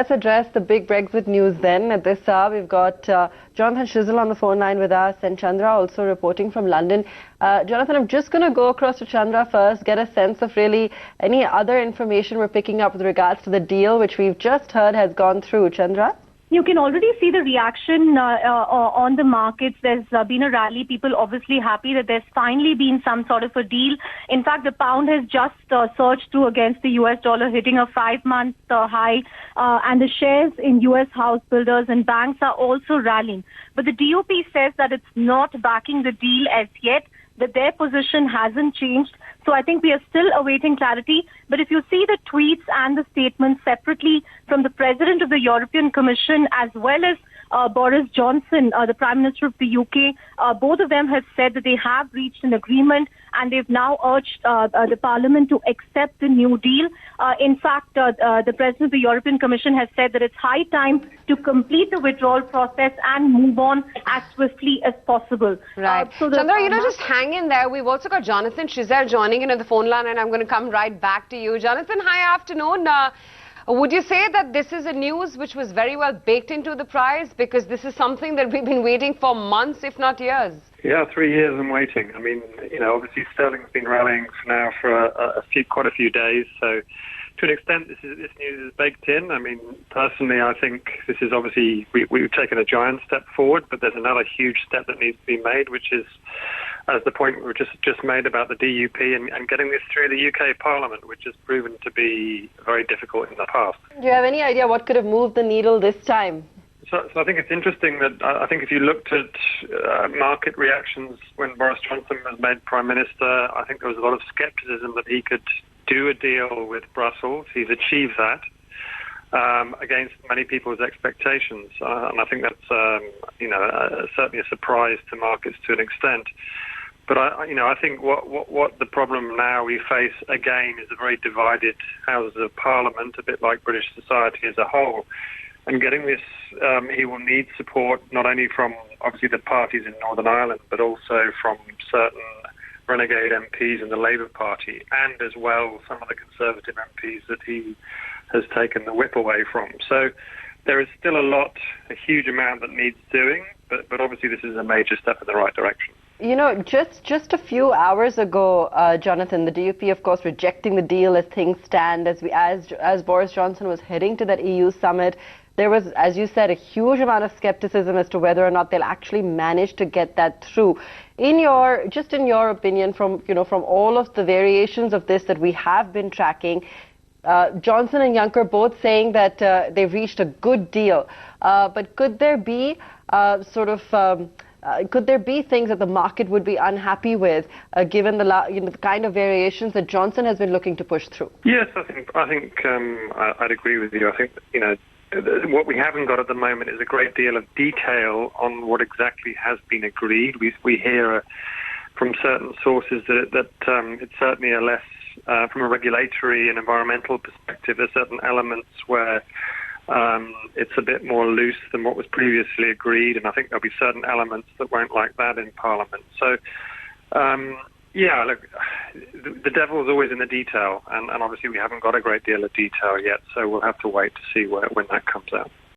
let's address the big Brexit news then. At this hour, we've got Jonathan Shizzle on the phone line with us and Chandra also reporting from London. Jonathan, I'm just going to go across to Chandra first, get a sense of really any other information we're picking up with regards to the deal, which we've just heard has gone through. Chandra? You can already see the reaction on the markets. There's been a rally. People obviously happy that there's finally been some sort of a deal. In fact, the pound has just surged through against the US dollar, hitting a 5-month high. And the shares in US house builders and banks are also rallying. But the DUP says that it's not backing the deal as yet, that their position hasn't changed. So I think we are still awaiting clarity. But if you see the tweets and the statements separately from the President of the European Commission as well as Boris Johnson, the Prime Minister of the U.K., both of them have said that they have reached an agreement and they've now urged the Parliament to accept the new deal. In fact, the President of the European Commission has said that it's high time to complete the withdrawal process and move on as swiftly as possible. Right. Chandra, just hang in there. We've also got Jonathan Shizzle joining in on the phone line, and I'm going to come right back to you. Jonathan, hi, afternoon. Would you say that this is a news which was very well baked into the price, because this is something that we've been waiting for months, if not years? Yeah, 3 years and waiting. I mean, obviously sterling's been rallying for quite a few days, so to an extent this news is baked in. I mean, personally, I think this is obviously, we've taken a giant step forward, but there's another huge step that needs to be made, which is, as the point we just made about the DUP and getting this through the UK Parliament, which has proven to be very difficult in the past. Do you have any idea what could have moved the needle this time? So I think it's interesting that I think if you looked at market reactions when Boris Johnson was made Prime Minister, I think there was a lot of scepticism that he could do a deal with Brussels. He's achieved that against many people's expectations, and I think that's certainly a surprise to markets to an extent. But I think what the problem now we face again is a very divided Houses of Parliament, a bit like British society as a whole. And getting this, he will need support not only from obviously the parties in Northern Ireland, but also from certain renegade MPs in the Labour Party, and as well some of the Conservative MPs that he has taken the whip away from. So there is still a huge amount that needs doing, but obviously this is a major step in the right direction. Just a few hours ago, Jonathan, the DUP, of course, rejecting the deal as things stand, as Boris Johnson was heading to that EU summit. There was, as you said, a huge amount of skepticism as to whether or not they'll actually manage to get that through. In your opinion, from all of the variations of this that we have been tracking, Johnson and Juncker both saying that they've reached a good deal. But could there be could there be things that the market would be unhappy with, given the kind of variations that Johnson has been looking to push through? Yes, I think I'd agree with you. I think what we haven't got at the moment is a great deal of detail on what exactly has been agreed. We hear from certain sources that it's certainly a less, from a regulatory and environmental perspective, there's certain elements where it's a bit more loose than what was previously agreed, and I think there'll be certain elements that won't like that in Parliament. So, yeah, look, the devil's always in the detail, and obviously we haven't got a great deal of detail yet, so we'll have to wait to see when that comes out.